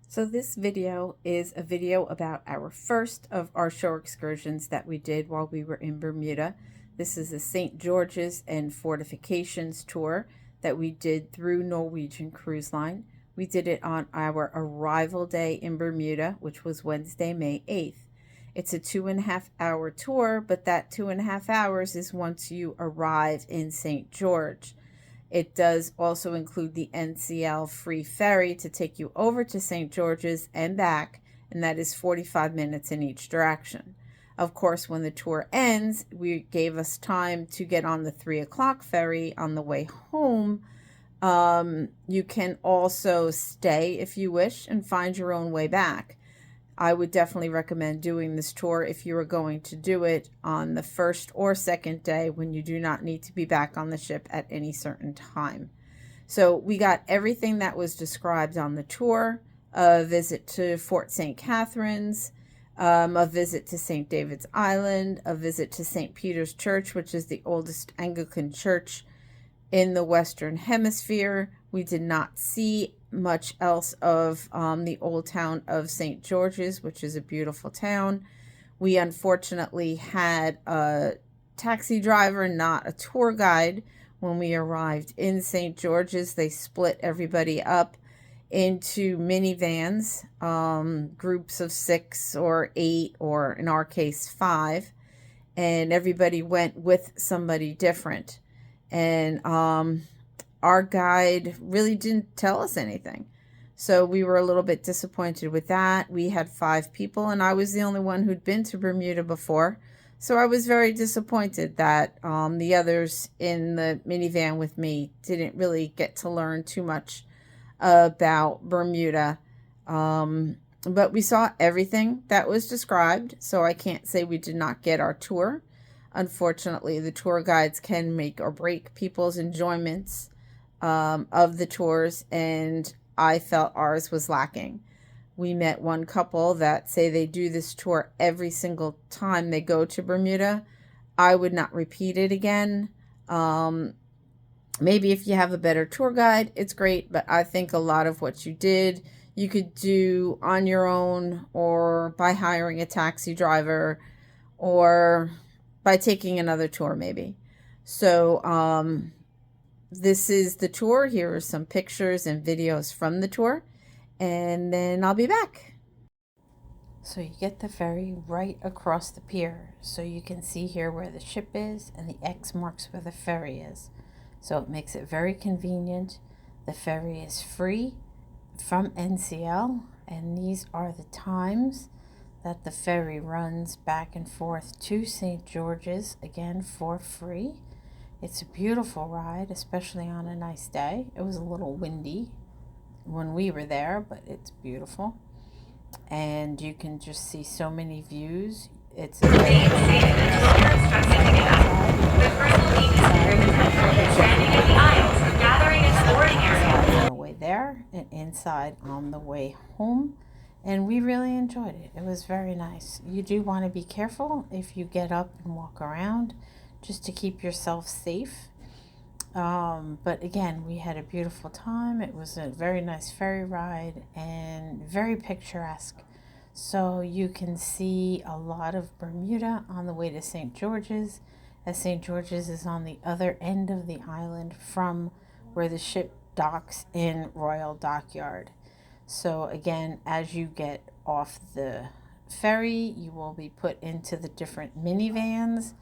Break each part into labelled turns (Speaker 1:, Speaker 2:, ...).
Speaker 1: So this video is a video about our first of our shore excursions that we did while we were in Bermuda. This is the St. George's and Fortifications tour that we did through Norwegian Cruise Line. We did it on our arrival day in Bermuda, which was Wednesday, May 8th. It's a 2.5-hour tour, but that 2.5 hours is once you arrive in St. George. It does also include the NCL free ferry to take you over to St. George's and back, and that is 45 minutes in each direction. Of course, when the tour ends, we gave us time to get on the 3 o'clock ferry on the way home. You can also stay if you wish and find your own way back. I would definitely recommend doing this tour if you are going to do it on the first or second day when you do not need to be back on the ship at any certain time. So we got everything that was described on the tour: a visit to Fort St. Catherine's, a visit to St. David's Island, a visit to St. Peter's Church, which is the oldest Anglican church in the Western Hemisphere. We did not see much else of the old town of St. George's, which is a beautiful town. We unfortunately had a taxi driver, not a tour guide. When we arrived in St. George's, they split everybody up into minivans, groups of 6 or 8, or in our case 5, and everybody went with somebody different. And our guide really didn't tell us anything. So we were a little bit disappointed with that. We had 5 people, and I was the only one who'd been to Bermuda before. So I was very disappointed that the others in the minivan with me didn't really get to learn too much about Bermuda. But we saw everything that was described, so I can't say we did not get our tour. Unfortunately, the tour guides can make or break people's enjoyments of the tours, and I felt ours was lacking. We met one couple that say they do this tour every single time they go to Bermuda. I would not repeat it again. Maybe if you have a better tour guide, it's great, but I think a lot of what you did, you could do on your own, or by hiring a taxi driver, or by taking another tour maybe. So this is the tour. Here are some pictures and videos from the tour, and then I'll be back. So you get the ferry right across the pier, so you can see here where the ship is, and the X marks where the ferry is. So it makes it very convenient. The ferry is free from NCL, and these are the times that the ferry runs back and forth to St. George's, again for free. It's a beautiful ride, especially on a nice day. It was a little windy when we were there, but it's beautiful. And you can just see so many views. It's a on the way there and inside on the way home. And we really enjoyed it. It was very nice. You do want to be careful if you get up and walk around, just to keep yourself safe. But again, we had a beautiful time. It was a very nice ferry ride and very picturesque. So you can see a lot of Bermuda on the way to St. George's, as St. George's is on the other end of the island from where the ship docks in Royal Dockyard. So again, as you get off the ferry, you will be put into the different minivans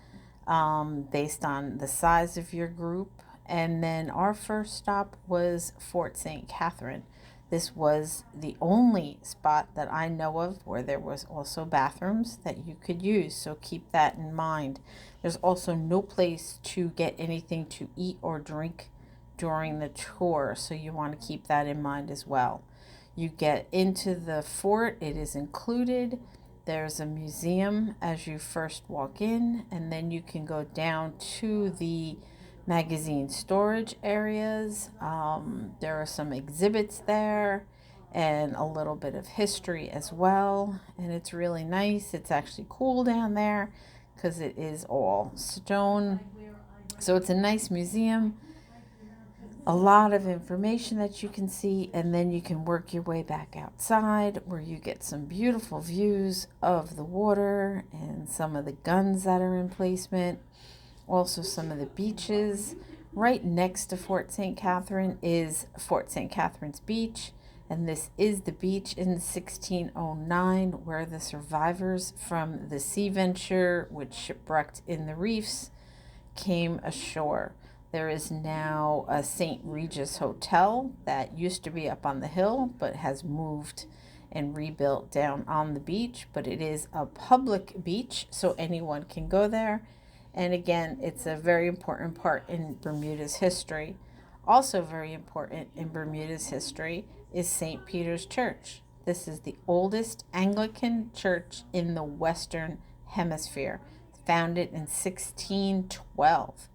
Speaker 1: based on the size of your group. And then our first stop was Fort St. Catherine. This was the only spot that I know of where there was also bathrooms that you could use, so keep that in mind. There's also no place to get anything to eat or drink during the tour, so you want to keep that in mind as well. You get into the fort, it is included. There's a museum as you first walk in, and then you can go down to the magazine storage areas. There are some exhibits there and a little bit of history as well, and it's really nice. It's actually cool down there because it is all stone, so it's a nice museum. A lot of information that you can see, and then you can work your way back outside where you get some beautiful views of the water and some of the guns that are in placement, also some of the beaches. Right next to Fort St. Catherine is Fort St. Catherine's Beach, and this is the beach in 1609 where the survivors from the Sea Venture, which shipwrecked in the reefs, came ashore. There is now a St. Regis Hotel that used to be up on the hill but has moved and rebuilt down on the beach. But it is a public beach, so anyone can go there. And again, it's a very important part in Bermuda's history. Also very important in Bermuda's history is St. Peter's Church. This is the oldest Anglican church in the Western Hemisphere, founded in 1612.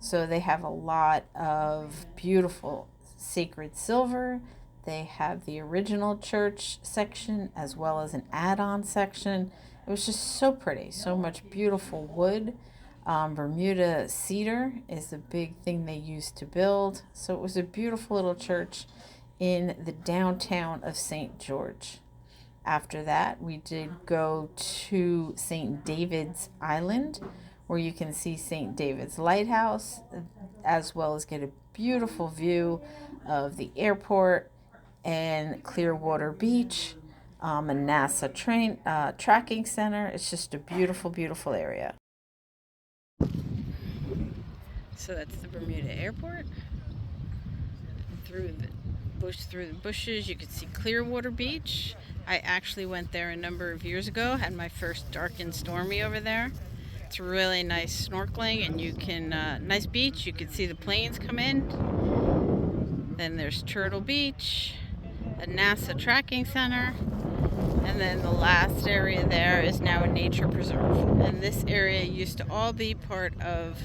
Speaker 1: So they have a lot of beautiful sacred silver. They have the original church section as well as an add-on section. It was just so pretty, so much beautiful wood. Bermuda cedar is the big thing they used to build. So it was a beautiful little church in the downtown of St. George. After that, we did go to St. David's Island, where you can see St. David's Lighthouse, as well as get a beautiful view of the airport and Clearwater Beach, a NASA tracking center. It's just a beautiful, beautiful area. So that's the Bermuda airport. Through the bushes, you can see Clearwater Beach. I actually went there a number of years ago, had my first dark and stormy over there. It's really nice snorkeling, and you can, nice beach, you can see the planes come in. Then there's Turtle Beach, a NASA tracking center, and then the last area there is now a nature preserve. And this area used to all be part of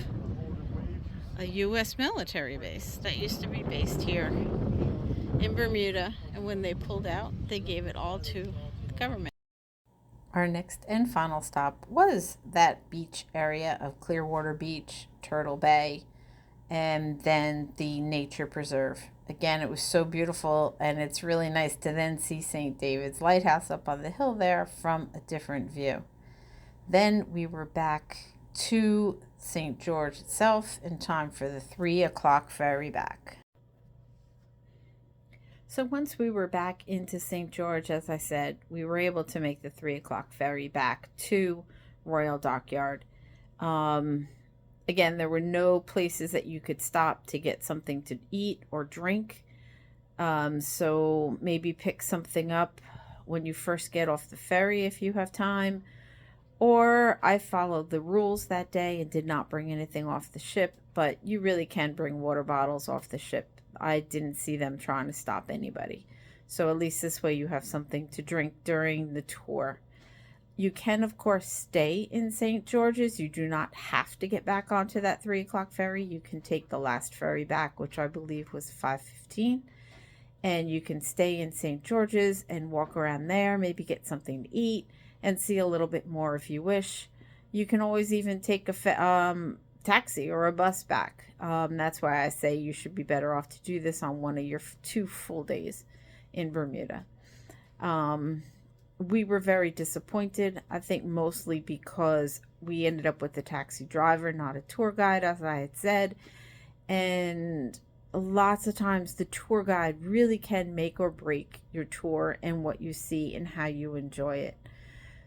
Speaker 1: a U.S. military base that used to be based here in Bermuda, and when they pulled out, they gave it all to the government. Our next and final stop was that beach area of Clearwater Beach, Turtle Bay, and then the nature preserve. Again, it was so beautiful, and it's really nice to then see St. David's Lighthouse up on the hill there from a different view. Then we were back to St. George itself in time for the 3 o'clock ferry back. So once we were back into St. George, as I said, we were able to make the 3 o'clock ferry back to Royal Dockyard. Again, there were no places that you could stop to get something to eat or drink. So maybe pick something up when you first get off the ferry if you have time. Or I followed the rules that day and did not bring anything off the ship, but you really can bring water bottles off the ship. I didn't see them trying to stop anybody. So at least this way you have something to drink during the tour. You can, of course, stay in St. George's. You do not have to get back onto that 3 o'clock ferry. You can take the last ferry back, which I believe was 5:15. And you can stay in St. George's and walk around there, maybe get something to eat and see a little bit more if you wish. You can always even take a taxi or a bus back. That's why I say you should be better off to do this on one of your 2 full days in Bermuda. We were very disappointed, I think mostly because we ended up with a taxi driver, not a tour guide, as I had said. And lots of times the tour guide really can make or break your tour and what you see and how you enjoy it.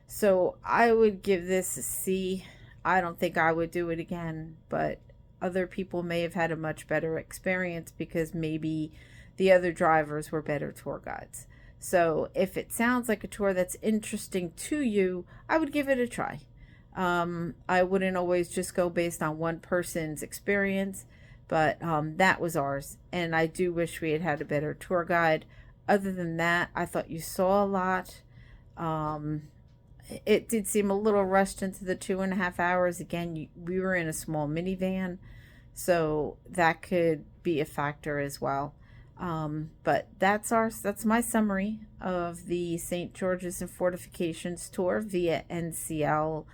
Speaker 1: So I would give this a C. I don't think I would do it again, but other people may have had a much better experience because maybe the other drivers were better tour guides. So if it sounds like a tour that's interesting to you, I would give it a try. I wouldn't always just go based on one person's experience, but that was ours. And I do wish we had had a better tour guide. Other than that, I thought you saw a lot. It did seem a little rushed into the 2.5 hours. Again, we were in a small minivan, so that could be a factor as well. But that's my summary of the St. George's and Fortifications tour via NCL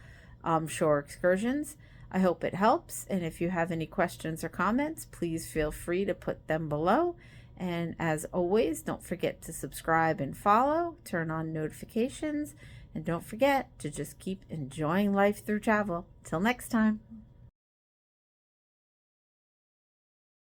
Speaker 1: Shore Excursions. I hope it helps, and if you have any questions or comments, please feel free to put them below. And as always, don't forget to subscribe and follow, turn on notifications, and don't forget to just keep enjoying life through travel. Till next time.